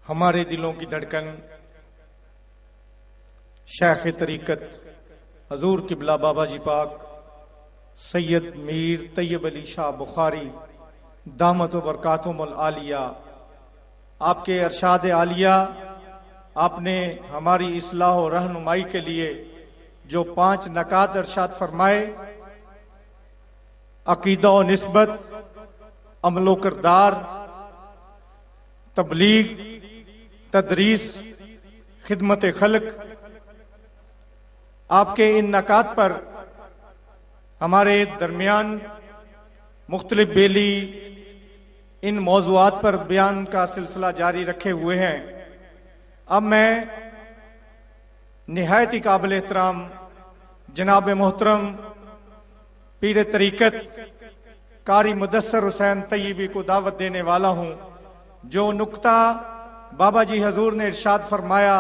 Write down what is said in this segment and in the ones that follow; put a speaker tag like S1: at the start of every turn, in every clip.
S1: ہمارے دلوں کی دھڑکن شیخ طریقت حضور قبلہ بابا جی پاک سید میر طیب علی شاہ بخاری دامت و برکاتہم العالیہ، آپ کے ارشاد عالیہ، آپ نے ہماری اصلاح و رہنمائی کے لیے جو 5 نکات ارشاد فرمائے، عقیدہ و نسبت، عمل و کردار، تبلیغ، تدریس، خدمت خلق، آپ کے ان نکات پر ہمارے درمیان مختلف بیلی ان موضوعات پر بیان کا سلسلہ جاری رکھے ہوئے ہیں۔ اب میں نہایت ہی قابل احترام جناب محترم پیر طریقت قاری مدثر حسین طیبی کو دعوت دینے والا ہوں، جو نکتہ بابا جی حضور نے ارشاد فرمایا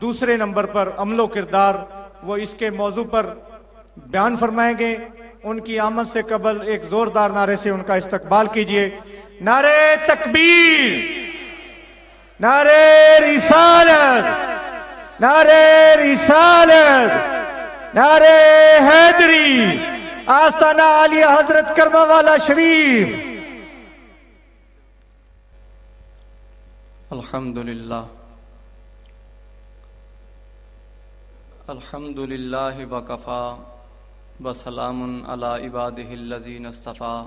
S1: دوسرے نمبر پر عمل و کردار، وہ اس کے موضوع پر بیان فرمائیں گے۔ ان کی آمد سے قبل ایک زوردار نعرے سے ان کا استقبال کیجیے۔ نعرے تکبیر، نعرے رسالت، نعرے رسالت، نعرے حیدری، آستانہ عالیہ حضرت کرما والا شریف۔
S2: الحمدللہ الحمدللہ وکفا وسلام علی عبادہ الذین اصطفیٰ،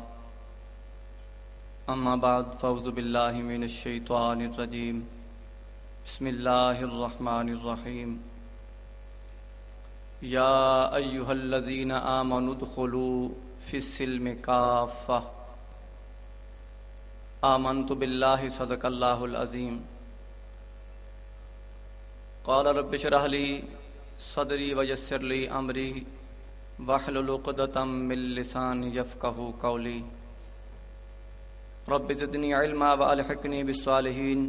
S2: اما بعد فاعوذ باللہ من الشیطان الرجیم، بسم اللہ الرحمن الرحیم۔ یا ایہا الذین آمنوا ادخلوا فی السلم کافہ، آمنت باللہ صدق اللہ العظیم۔ قال رب اشرح لی صدری ویسر لی امری واحلل عقدۃ من لسانی یفقہوا قولی، رب زدنی علما والحقنی بالصالحین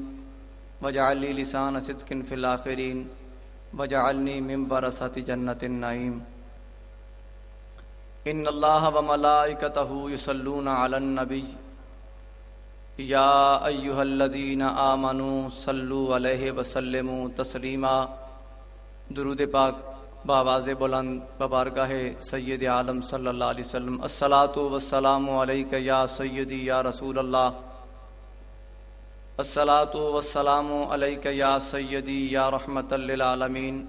S2: واجعل لی لسان صدق فی الآخرین واجعلنی من ورثۃ جنۃ النعیم۔ ان اللہ وملائکتہ یصلون علی النبی یا ایہا الذین آمنوا صلوا علیہ وسلموا تسلیما۔ درود پاک بآواز بلند ببارگاہ سید عالم صلی اللہ علیہ وسلم۔ الصلاۃ والسلام علیک یا سیدی یا رسول اللہ، الصلاۃ والسلام علیک یا سیدی یا رحمت للعالمین۔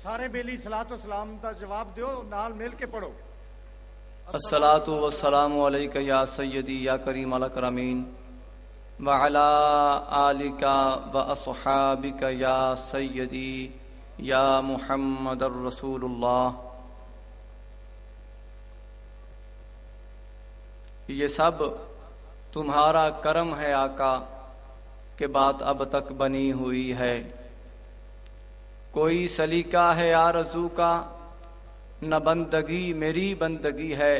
S1: سارے بیلی صلاۃ و سلام دا جواب دیو، نال مل کے پڑھو۔
S2: الصلاۃ والسلام علیک یا سیدی یا کریم الاکرمین، وعلی آلک واصحابک یا سیدی یا محمد الرسول اللہ۔ یہ سب تمہارا کرم ہے آقا کہ بات اب تک بنی ہوئی ہے، کوئی سلیقہ ہے آرزو کا نہ بندگی میری بندگی ہے،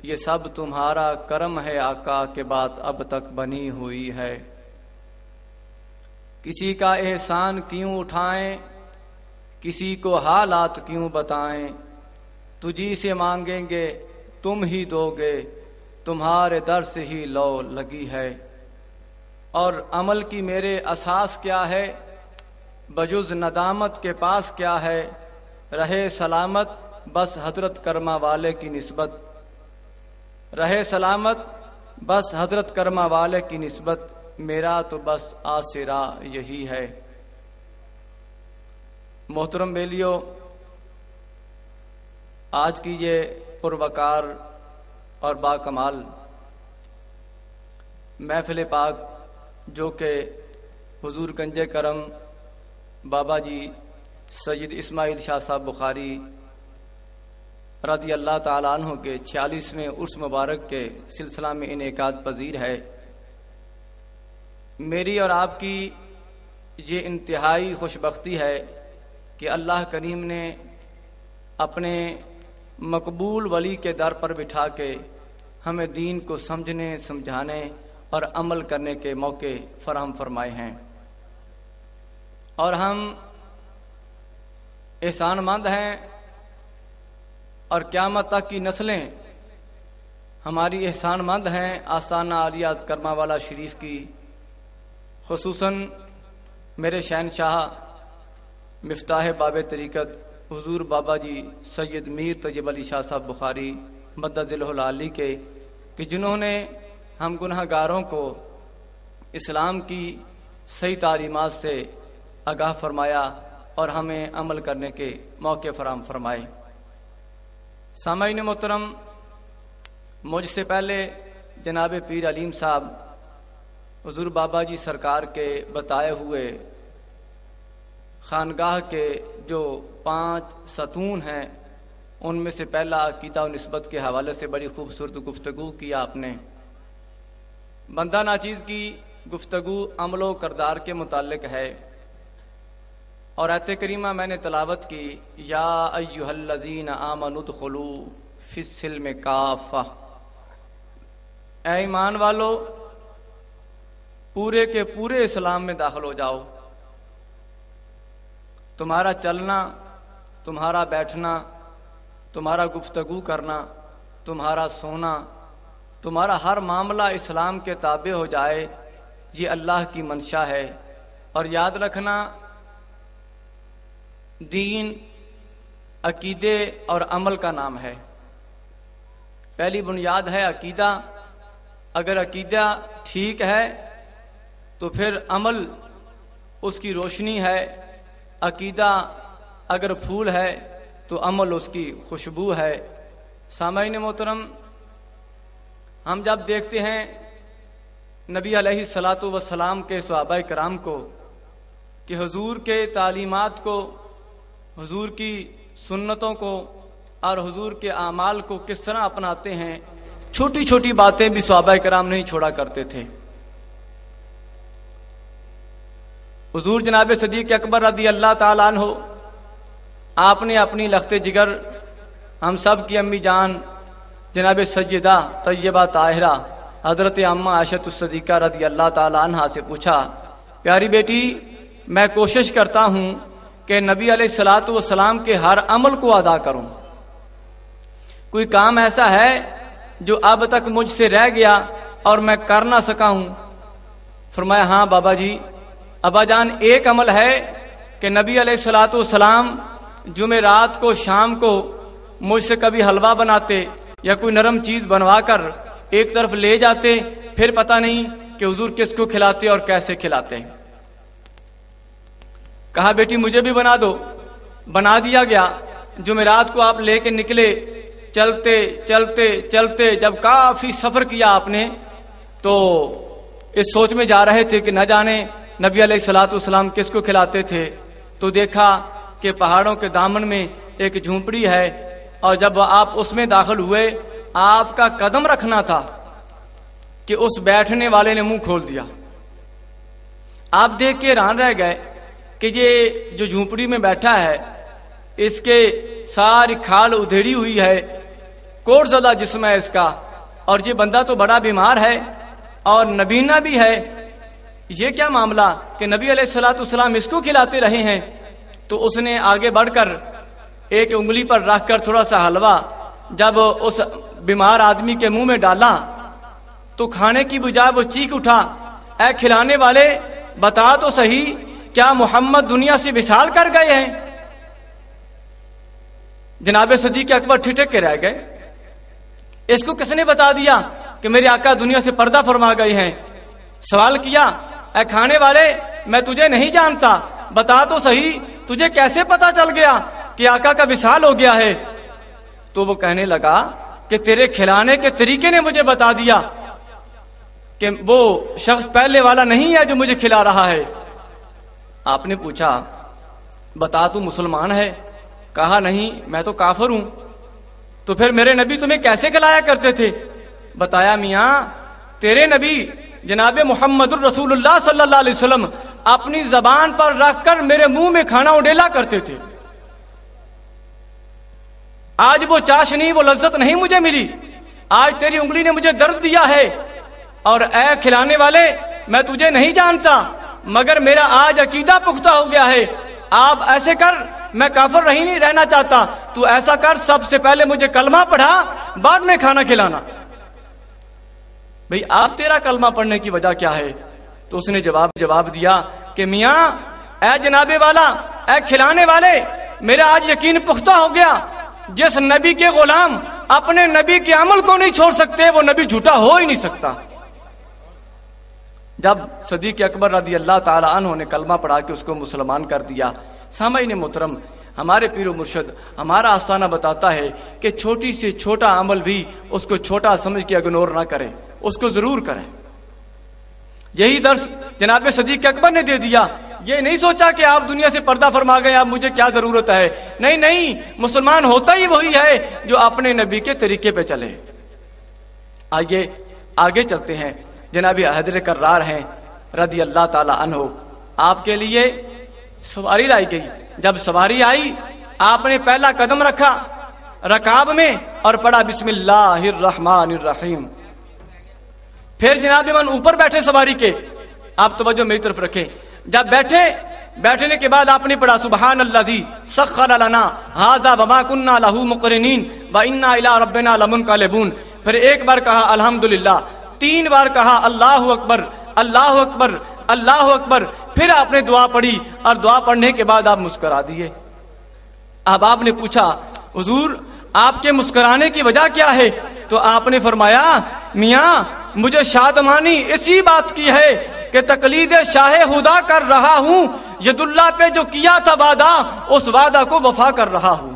S2: یہ سب تمہارا کرم ہے آقا کہ بات اب تک بنی ہوئی ہے۔ کسی کا احسان کیوں اٹھائیں، کسی کو حالات کیوں بتائیں، تجھی سے مانگیں گے تم ہی دو گے، تمہارے در سے ہی لو لگی ہے۔ اور عمل کی میرے اساس کیا ہے، بجز ندامت کے پاس کیا ہے، رہے سلامت بس حضرت کرما والے کی نسبت، رہے سلامت بس حضرت کرما والے کی نسبت، میرا تو بس آسرا یہی ہے۔ محترم بیلیو، آج کی یہ پروقار اور با کمال محفل پاک، جو کہ حضور کنج کرم بابا جی سید اسماعیل شاہ صاحب بخاری رضی اللہ تعالیٰ عنہ کے 46ویں عرس مبارک کے سلسلہ میں انعقاد پذیر ہے، میری اور آپ کی یہ انتہائی خوش بختی ہے کہ اللہ کریم نے اپنے مقبول ولی کے در پر بٹھا کے ہمیں دین کو سمجھنے، سمجھانے اور عمل کرنے کے موقع فراہم فرمائے ہیں، اور ہم احسان مند ہیں، اور قیامت تک کی نسلیں ہماری احسان مند ہیں آستانہ عالیہ کرما والا شریف کی، خصوصاً میرے شہنشاہ مفتاح باب طریقت حضور بابا جی سید میر طیب علی شاہ صاحب بخاری مدد ذلہ العالی کے، کہ جنہوں نے ہم گناہ گاروں کو اسلام کی صحیح تعلیمات سے آگاہ فرمایا اور ہمیں عمل کرنے کے موقع فراہم فرمائے۔ سامعین محترم، مجھ سے پہلے جناب پیر علیم صاحب حضور بابا جی سرکار کے بتائے ہوئے خانگاہ کے جو 5 ستون ہیں، ان میں سے پہلا عقیدہ و نسبت کے حوالے سے بڑی خوبصورت گفتگو کی آپ نے۔ بندہ ناچیز کی گفتگو عمل و کردار کے متعلق ہے، اور آیت کریمہ میں نے تلاوت کی، یا ایھا الذین آمنوا ادخلوا فی السلم کافہ، اے ایمان والو پورے کے پورے اسلام میں داخل ہو جاؤ۔ تمہارا چلنا، تمہارا بیٹھنا، تمہارا گفتگو کرنا، تمہارا سونا، تمہارا ہر معاملہ اسلام کے تابع ہو جائے، یہ اللہ کی منشا ہے۔ اور یاد رکھنا، دین عقیدے اور عمل کا نام ہے۔ پہلی بنیاد ہے عقیدہ۔ اگر عقیدہ ٹھیک ہے تو پھر عمل اس کی روشنی ہے۔ عقیدہ اگر پھول ہے تو عمل اس کی خوشبو ہے۔ سامعین محترم، ہم جب دیکھتے ہیں نبی علیہ الصلاۃ والسلام کے صحابہ کرام کو کہ حضور کے تعلیمات کو، حضور کی سنتوں کو اور حضور کے اعمال کو کس طرح اپناتے ہیں، چھوٹی چھوٹی باتیں بھی صحابہ کرام نہیں چھوڑا کرتے تھے۔ حضور جناب صدیق اکبر رضی اللہ تعالیٰ عنہ، آپ نے اپنی لخت جگر ہم سب کی امی جان جناب سیدہ طیبہ طاہرہ حضرت عامہ عائشہ الصدیقہ رضی اللہ تعالیٰ عنہا سے پوچھا، پیاری بیٹی، میں کوشش کرتا ہوں کہ نبی علیہ الصلاۃ والسلام کے ہر عمل کو ادا کروں، کوئی کام ایسا ہے جو اب تک مجھ سے رہ گیا اور میں کر نہ سکا ہوں؟ فرمایا، ہاں بابا جی، ابا جان، ایک عمل ہے کہ نبی علیہ الصلاۃ والسلام جمعرات کو شام کو مجھ سے کبھی حلوہ بناتے یا کوئی نرم چیز بنوا کر ایک طرف لے جاتے، پھر پتہ نہیں کہ حضور کس کو کھلاتے اور کیسے کھلاتے۔ کہا، بیٹی مجھے بھی بنا دو۔ بنا دیا گیا۔ جمعرات کو آپ لے کے نکلے، چلتے چلتے چلتے جب کافی سفر کیا آپ نے، تو اس سوچ میں جا رہے تھے کہ نہ جانے نبی علیہ الصلاۃ والسلام کس کو کھلاتے تھے، تو دیکھا کہ پہاڑوں کے دامن میں ایک جھونپڑی ہے، اور جب آپ اس میں داخل ہوئے، آپ کا قدم رکھنا تھا کہ اس بیٹھنے والے نے منہ کھول دیا۔ آپ دیکھ کے حیران رہ گئے کہ یہ جو جھونپڑی میں بیٹھا ہے، اس کے ساری کھال ادھیڑی ہوئی ہے، کوڑ زدہ جسم ہے اس کا، اور یہ بندہ تو بڑا بیمار ہے اور نبینا بھی ہے، یہ کیا معاملہ کہ نبی علیہ الصلاۃ والسلام اس کو کھلاتے رہے ہیں؟ تو اس نے آگے بڑھ کر ایک انگلی پر رکھ کر تھوڑا سا حلوہ جب اس بیمار آدمی کے منہ میں ڈالا تو کھانے کی بجائے وہ چیخ اٹھا، اے کھلانے والے، بتا تو صحیح، کیا محمد دنیا سے وصال کر گئے ہیں؟ جناب صدیق اکبر ٹھٹک کے رہ گئے۔ اس کو کس نے بتا دیا کہ میرے آقا دنیا سے پردہ فرما گئے ہیں؟ سوال کیا، اے کھانے والے، میں تجھے نہیں جانتا، بتا تو صحیح، تجھے کیسے پتا چل گیا کہ آقا کا وصال ہو گیا ہے؟ تو وہ کہنے لگا کہ تیرے کھلانے کے طریقے نے مجھے بتا دیا کہ وہ شخص پہلے والا نہیں ہے جو مجھے کھلا رہا ہے۔ آپ نے پوچھا، بتا تو مسلمان ہے؟ کہا، نہیں، میں تو کافر ہوں۔ تو پھر میرے نبی تمہیں کیسے کھلایا کرتے تھے؟ بتایا، میاں تیرے نبی جناب محمد الرسول اللہ صلی اللہ علیہ وسلم اپنی زبان پر رکھ کر میرے منہ میں کھانا اڈیلا کرتے تھے۔ آج وہ چاشنی، وہ لذت نہیں مجھے ملی، آج تیری انگلی نے مجھے درد دیا ہے، اور اے کھلانے والے، میں تجھے نہیں جانتا، مگر میرا آج عقیدہ پختہ ہو گیا ہے۔ آپ ایسے کر، میں کافر نہیں رہنا چاہتا، تو ایسا کر، سب سے پہلے مجھے کلمہ پڑھا، بعد میں کھانا کھلانا۔ بھئی آپ تیرا کلمہ پڑھنے کی وجہ کیا ہے؟ تو تو اس نے جواب دیا کہ میاں اے جناب والا، اے کھلانے والے، میرا آج یقین پختہ ہو گیا، جس نبی کے غلام اپنے نبی کے عمل کو نہیں چھوڑ سکتے وہ نبی جھوٹا ہو ہی نہیں سکتا۔ جب صدیق اکبر رضی اللہ تعالی عنہ نے کلمہ پڑھا کے اس کو مسلمان کر دیا، سامعین محترم، ہمارے پیر و مرشد ہمارا آستانہ بتاتا ہے کہ چھوٹی سے چھوٹا عمل بھی اس کو چھوٹا سمجھ کے اگنور نہ کریں، اس کو ضرور کریں۔ یہی درس جناب صدیق اکبر نے دے دیا۔ یہ نہیں سوچا کہ آپ دنیا سے پردہ فرما گئے، اب مجھے کیا ضرورت ہے، نہیں، مسلمان ہوتا ہی وہی ہے جو اپنے نبی کے طریقے پہ چلے۔ آئیے آگے چلتے ہیں۔ جناب حیدر کرار ہیں رضی اللہ تعالی عنہ، آپ کے لیے سواری لائی گئی۔ جب سواری آئی، آپ نے پہلا قدم رکھا رکاب میں اور پڑھا بسم اللہ الرحمن الرحیم۔ پھر جناب من اوپر بیٹھے سواری کے، آپ توجہ میری طرف رکھیں، جب بیٹھنے کے بعد آپ نے پڑھا سبحان الذی سخر لنا ھذا وما كنا له مقرنین وانا الی ربنا لمنقلبون۔ پھر ایک بار کہا الحمدللہ، 3 بار کہا اللہ اکبر اللہ اکبر اللہ اکبر۔ پھر آپ نے دعا پڑھی اور دعا پڑھنے کے بعد آپ مسکرا دیے۔ اب آپ نے پوچھا حضور آپ کے مسکرانے کی وجہ کیا ہے؟ تو آپ نے فرمایا میاں مجھے شادمانی اسی بات کی ہے کہ تقلید شاہ خدا کر رہا ہوں، ید اللہ پہ جو کیا تھا وعدہ اس وعدہ کو وفا کر رہا ہوں۔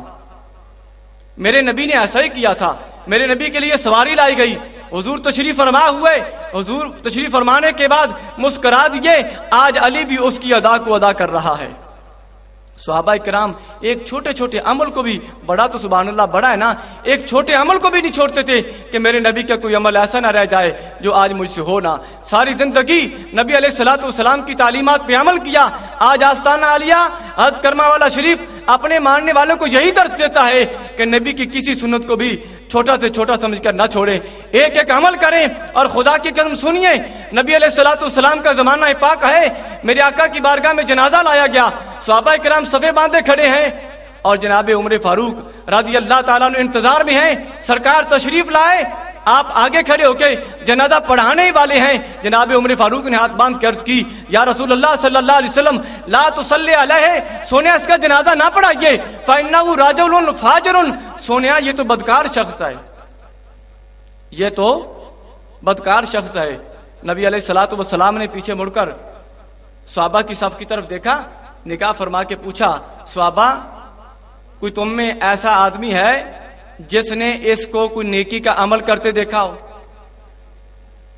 S2: میرے نبی نے ایسا ہی کیا تھا، میرے نبی کے لیے سواری لائی گئی، حضور تشریف فرما ہوئے، حضور تشریف فرمانے کے بعد مسکرا دیے۔ آج علی بھی اس کی ادا کو ادا کر رہا ہے۔ صحابہ کرام ایک چھوٹے چھوٹے عمل کو بھی، بڑا تو سبحان اللہ بڑا ہے نا، ایک چھوٹے عمل کو بھی نہیں چھوڑتے تھے کہ میرے نبی کا کوئی عمل ایسا نہ رہ جائے جو آج مجھ سے ہو نہ۔ ساری زندگی نبی علیہ الصلوۃ والسلام کی تعلیمات پہ عمل کیا۔ آج آستانہ عالیہ حضرت کرما والا شریف اپنے ماننے والوں کو یہی درس دیتا ہے کہ نبی کی کسی سنت کو بھی چھوٹا سے چھوٹا سمجھ کر نہ چھوڑیں، ایک ایک عمل کریں اور خدا کی قسم سنیے۔ نبی علیہ الصلوۃ والسلام کا زمانہ پاک ہے، میرے آقا کی بارگاہ میں جنازہ لایا گیا، صحابہ کرام صفے باندھے کھڑے ہیں اور جناب عمر فاروق رضی اللہ تعالیٰ عنہ انتظار میں ہیں، سرکار تشریف لائے، آپ آگے کھڑے ہو کے جنازہ پڑھانے ہی والے ہیں۔ جناب عمر فاروق نے ہاتھ باندھ کے عرض کی یا رسول اللہ صلی اللہ علیہ وسلم لا تصلی علیہ، سونیا اس کا جنازہ نہ پڑھائیے، فإنہ رجل فاجر، سونیا یہ تو بدکار شخص ہے، یہ تو بدکار شخص ہے۔ نبی علیہ الصلوۃ والسلام نے پیچھے مڑ کر صحابہ کی صف کی طرف دیکھا، نگاہ فرما کے پوچھا صحابہ کوئی تم میں ایسا آدمی ہے جس نے اس کو کوئی نیکی کا عمل کرتے دیکھا ہو؟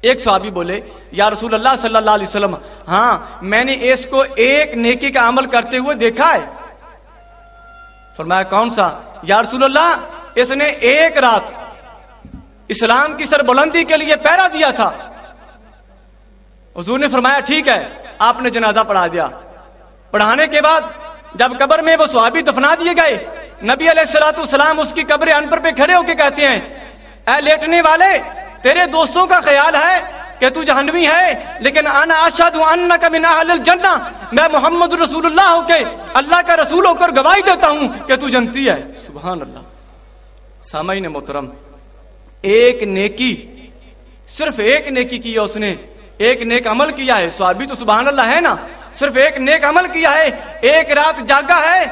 S2: ایک صحابی بولے یا رسول اللہ صلی اللہ علیہ وسلم ہاں میں نے اس کو ایک نیکی کا عمل کرتے ہوئے دیکھا ہے۔ فرمایا کون سا؟ یا رسول اللہ اس نے ایک رات اسلام کی سربلندی کے لیے پہرا دیا تھا۔ حضور نے فرمایا ٹھیک ہے، آپ نے جنازہ پڑھا دیا۔ پڑھانے کے بعد جب قبر میں وہ صحابی دفنا دیے گئے، نبی علیہ الصلوۃ والسلام اس کی قبر انور پہ کھڑے ہو کے کہتے ہیں اے لیٹنے والے، تیرے دوستوں کا خیال ہے کہ تو جہنمی ہے، لیکن انا اشہد انک من اہل الجنہ، میں محمد رسول اللہ ہو کے اللہ کا رسول ہو کر گواہی دیتا ہوں کہ تو جنتی ہے۔ سبحان اللہ۔ سامعین محترم، ایک نیکی، صرف ایک نیکی کی ہے اس نے، ایک نیک عمل کیا ہے، صحابی تو سبحان اللہ ہے نا، صرف ایک نیک عمل کیا ہے، ایک رات جاگا ہے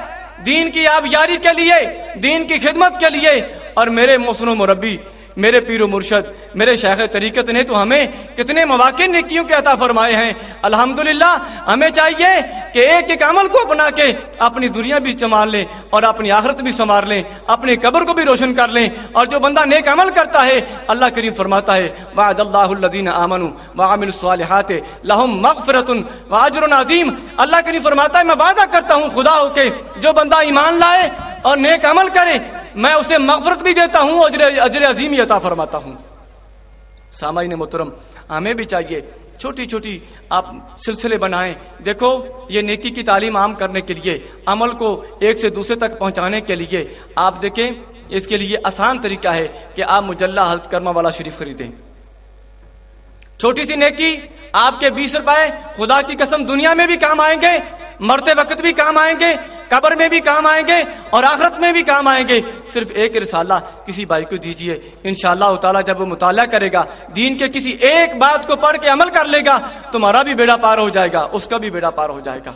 S2: دین کی آبیاری کے لیے، دین کی خدمت کے لیے۔ اور میرے محسن و مربی، میرے پیر و مرشد، میرے شیخ طریقت نے تو ہمیں کتنے مواقع نیکیوں کے عطا فرمائے ہیں۔ الحمدللہ ہمیں چاہیے کہ ایک ایک عمل کو اپنا کے اپنی دنیا بھی سنوار لیں اور اپنی آخرت بھی سنوار لیں، اپنی قبر کو بھی روشن کر لیں۔ اور جو بندہ نیک عمل کرتا ہے، اللہ کریم فرماتا ہے وعد اللہ الذین آمنوا وعملوا الصالحات لہم مغفرۃ واجر عظیم۔ اللہ کریم فرماتا ہے میں وعدہ کرتا ہوں خدا ہو کے جو بندہ ایمان لائے اور نیک عمل کرے میں اسے مغفرت بھی دیتا ہوں، اجر عظیم عطا فرماتا ہوں۔ سامعین محترم، ہمیں بھی چاہیے چھوٹی چھوٹی آپ سلسلے بنائیں۔ دیکھو یہ نیکی کی تعلیم عام کرنے کے لیے، عمل کو ایک سے دوسرے تک پہنچانے کے لیے آپ دیکھیں اس کے لیے آسان طریقہ ہے کہ آپ مجلہ حضرت کرما والا شریف خریدیں۔ چھوٹی سی نیکی آپ کے 20 روپے خدا کی قسم دنیا میں بھی کام آئیں گے، مرتے وقت بھی کام آئیں گے، قبر میں بھی کام آئیں گے اور آخرت میں بھی کام آئیں گے. صرف ایک رسالہ کسی بھائی کو دیجئے, انشاءاللہ تعالیٰ جب وہ مطالعہ کرے گا, دین کے کسی ایک بات کو پڑھ کے عمل کر لے گا, تمہارا بھی بیڑا پار ہو جائے گا, اس کا بھی بیڑا پار ہو جائے گا.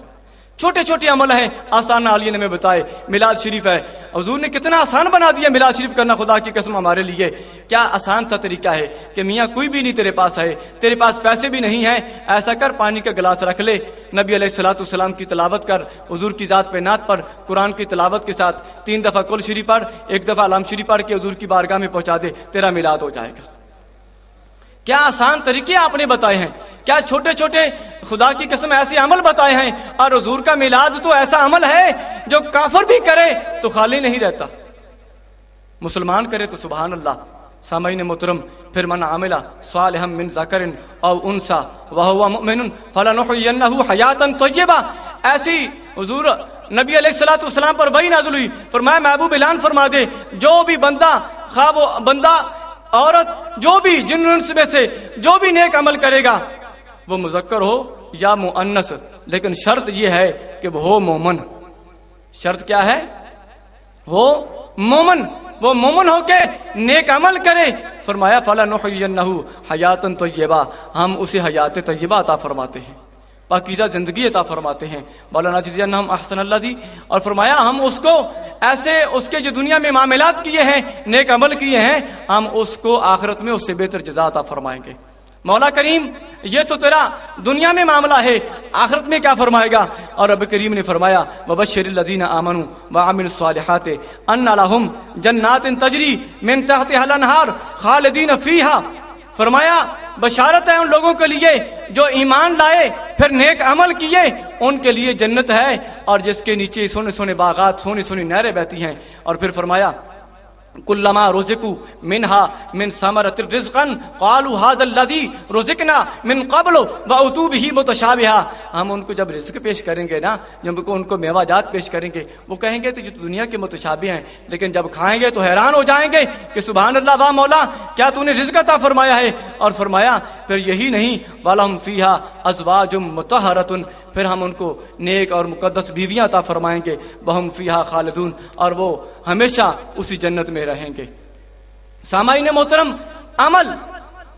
S2: چھوٹے چھوٹے عمل ہیں آسان عالیہ نے ہمیں بتائے. میلاد شریف ہے, حضور نے کتنا آسان بنا دیا میلاد شریف کرنا, خدا کی قسم ہمارے لیے کیا آسان سا طریقہ ہے کہ میاں کوئی بھی نہیں تیرے پاس ہے, تیرے پاس پیسے بھی نہیں ہیں, ایسا کر پانی کا گلاس رکھ لے, نبی علیہ الصلوۃ والسلام کی تلاوت کر, حضور کی ذات پہ نعت پڑھ, قرآن کی تلاوت کے ساتھ 3 دفعہ کل شریف پڑھ, 1 دفعہ علام شریف پڑھ کے حضور کی بارگاہ میں پہنچا دے, تیرا میلاد ہو جائے گا. کیا آسان طریقے آپ نے بتائے ہیں, کیا چھوٹے چھوٹے خدا کی قسم ایسے عمل بتائے ہیں. اور حضور کا میلاد تو ایسا عمل ہے جو کافر بھی کرے تو خالی نہیں رہتا, مسلمان کرے تو سبحان اللہ. سامعین محترم, پھر من عمل صالحا من ذکر او انثى وهو مؤمن فلنحيينه حیاتا طیبہ. ایسی حضور نبی علیہ الصلوۃ والسلام پر وحی نازل ہوئی, فرمایا محبوب اعلان فرما دے, جو بھی بندہ, خواہ وہ بندہ عورت, جو بھی جن انس میں سے جو بھی نیک عمل کرے گا, وہ مذکر ہو یا مؤنث, لیکن شرط یہ ہے کہ وہ ہو مومن. شرط کیا ہے؟ ہو مومن, وہ مومن ہو کے نیک عمل کرے. فرمایا فَلَنُحْيِيَنَّهُ حَيَاتًا طَيِّبَةً, ہم اسے حیات طیبہ عطا فرماتے ہیں, پاکیزہ زندگی عطا فرماتے ہیں. وَلَنَجْزِيَنَّهُمْ أَحْسَنَ الَّذِي, اور فرمایا ہم اس کو ایسے اس کے جو دنیا میں معاملات کیے ہیں, نیک عمل کیے ہیں, ہم اس کو آخرت میں اس سے بہتر جزا عطا فرمائیں گے. مولا کریم یہ تو تیرا دنیا میں معاملہ ہے, آخرت میں کیا فرمائے گا؟ اور رب کریم نے فرمایا وَبَشِّرِ الَّذِينَ آمَنُوا وَعَمِلُوا الصَّالِحَاتِ أَنَّ لَهُمْ جَنَّاتٍ تَجْرِي مِن تَحْتِهَا الْأَنْهَارُ خَالِدِينَ فِيهَا. فرمایا بشارت ہے ان لوگوں کے لیے جو ایمان لائے پھر نیک عمل کیے, ان کے لیے جنت ہے اور جس کے نیچے سونے سونے باغات, سونی سونی نہریں بہتی ہیں. اور پھر فرمایا کلما رزقوا منها من ثمرة رزقا قالوا هذا الذي رزقنا من قبل واتوا به متشابها. ہم ان کو جب رزق پیش کریں گے نا, جب ان کو میوہ جات پیش کریں گے, وہ کہیں گے تو یہ دنیا کے متشابہ ہیں, لیکن جب کھائیں گے تو حیران ہو جائیں گے کہ سبحان اللہ, واہ مولا کیا تو نے رزق عطا فرمایا ہے. اور فرمایا پھر یہی نہیں وَلَهُمْ فِيهَا أَزْوَاجٌ مُطَهَّرَةٌ, پھر ہم ان کو نیک اور مقدس بیویاں عطا فرمائیں گے. وَهُمْ فِيهَا خَالِدُونَ, اور وہ ہمیشہ اسی جنت میں رہیں گے. سامعین محترم,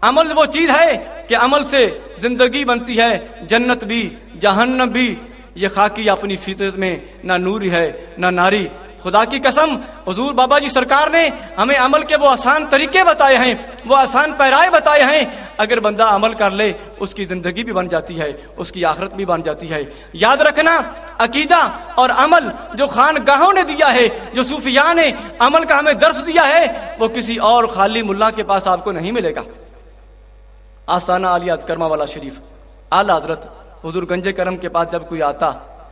S2: عمل وہ چیز ہے کہ عمل سے زندگی بنتی ہے, جنت بھی جہنم بھی. یہ خاکی اپنی فطرت میں نہ نوری ہے نہ ناری. خدا کی قسم حضور بابا جی سرکار نے ہمیں عمل کے وہ آسان طریقے بتائے ہیں, وہ آسان پیرائے بتائے ہیں. اگر بندہ عمل کر لے اس کی زندگی بھی بن جاتی ہے, اس کی آخرت بھی بن جاتی ہے. یاد رکھنا, عقیدہ اور عمل جو خانگاہوں نے دیا ہے, جو صوفیاء نے عمل کا ہمیں درس دیا ہے, وہ کسی اور خالی ملا کے پاس آپ کو نہیں ملے گا. آستانہ عالیہ کرما والا شریف اعلیٰ حضرت حضور گنج کرم کے پاس جب کوئی آتا,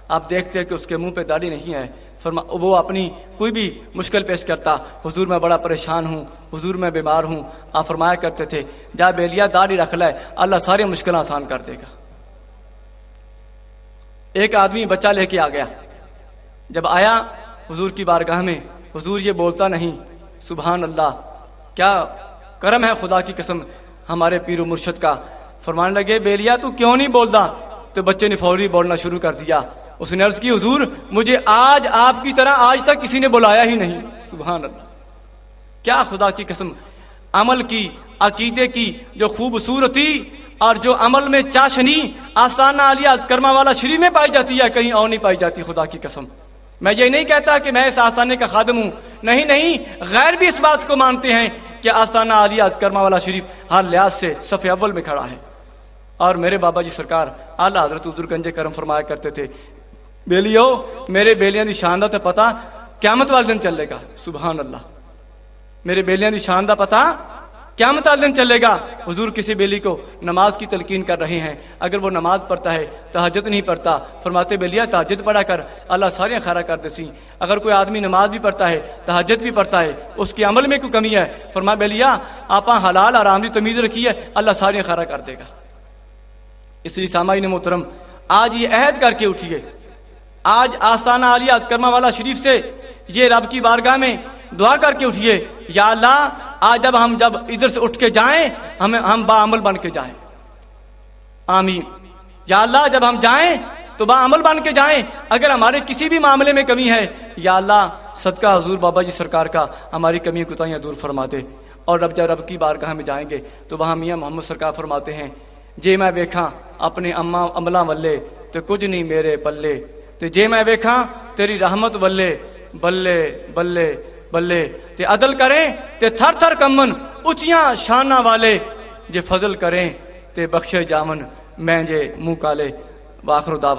S2: آپ دیکھتے کہ اس کے منہ پہ داڑھی نہیں ہے, وہ اپنی کوئی بھی مشکل پیش کرتا, حضور میں بڑا پریشان ہوں, حضور میں بیمار ہوں. آپ فرمایا کرتے تھے جا بیلیا داڑھی رکھ لے, اللہ ساری مشکل آسان کر دے گا. ایک آدمی بچہ لے کے آ گیا, جب آیا حضور کی بارگاہ میں, حضور یہ بولتا نہیں. سبحان اللہ, کیا کرم ہے خدا کی قسم ہمارے پیر و مرشد کا. فرمانے لگے بیلیا تو کیوں نہیں بولتا؟ تو بچے نے فوری بولنا شروع کر دیا. اس نے عرض کی حضور مجھے آج آپ کی طرح آج تک کسی نے بلایا ہی نہیں. سبحان اللہ, کیا خدا کی قسم عمل کی, عقیدے کی جو خوبصورتی اور جو عمل میں چاشنی آستانہ عالیہ کرما والا شریف میں پائی جاتی ہے, کہیں اور نہیں پائی جاتی. خدا کی قسم میں یہ نہیں کہتا کہ میں اس آستانے کا خادم ہوں, نہیں, غیر بھی اس بات کو مانتے ہیں کہ آستانہ عالیہ کرما والا شریف ہر لحاظ سے صف اول میں کھڑا ہے. اور میرے بابا جی سرکار اعلیٰ حضرت حضور گنج کرم فرمایا کرتے تھے بیلیو میرے بیلیاں دی شان دا تے پتا قیامت والے دن چلے گا. سبحان اللہ, میرے بیلیاں دی شان دا پتا قیامت والے دن چلے گا. حضور کسی بیلی کو نماز کی تلقین کر رہے ہیں, اگر وہ نماز پڑھتا ہے تہجد نہیں پڑھتا, فرماتے بیلیا تہجد پڑھا کر, اللہ ساریاں خیرہ کر دیسی. اگر کوئی آدمی نماز بھی پڑھتا ہے تہجد بھی پڑھتا ہے, اس کے عمل میں کوئی کمی ہے, فرما بیلیا آپا حلال حرام دی تمیز رکھی ہے, اللہ ساریاں خیرہ کر دے گا. اس لیے سامعین محترم آج یہ عہد کر کے اٹھیے, آج آستانہ عالیہ کرما والا شریف سے یہ رب کی بارگاہ میں دعا کر کے اٹھیے, یا اللہ آج جب ادھر سے اٹھ کے جائیں ہم باعمل بن کے جائیں. آمین. یا اللہ جب ہم جائیں تو باعمل بن کے جائیں. اگر ہمارے کسی بھی معاملے میں کمی ہے یا اللہ صدقہ حضور بابا جی سرکار کا ہماری کمی کوتاہیاں دور فرما دے. اور جب رب کی بارگاہ میں جائیں گے تو وہاں میاں محمد سرکار فرماتے ہیں جے میں ویکھاں اپنے اماں عملاں والے تے کچھ نہیں میرے پلے, تے جے میں ویکھاں تیری رحمت والے بلے بلے بلے, تے عدل کریں تے تھر تھر کمن اچیاں شانہ والے, جے فضل کریں تے بخشے جاون میں جے منہ کالے. واخر دعوانا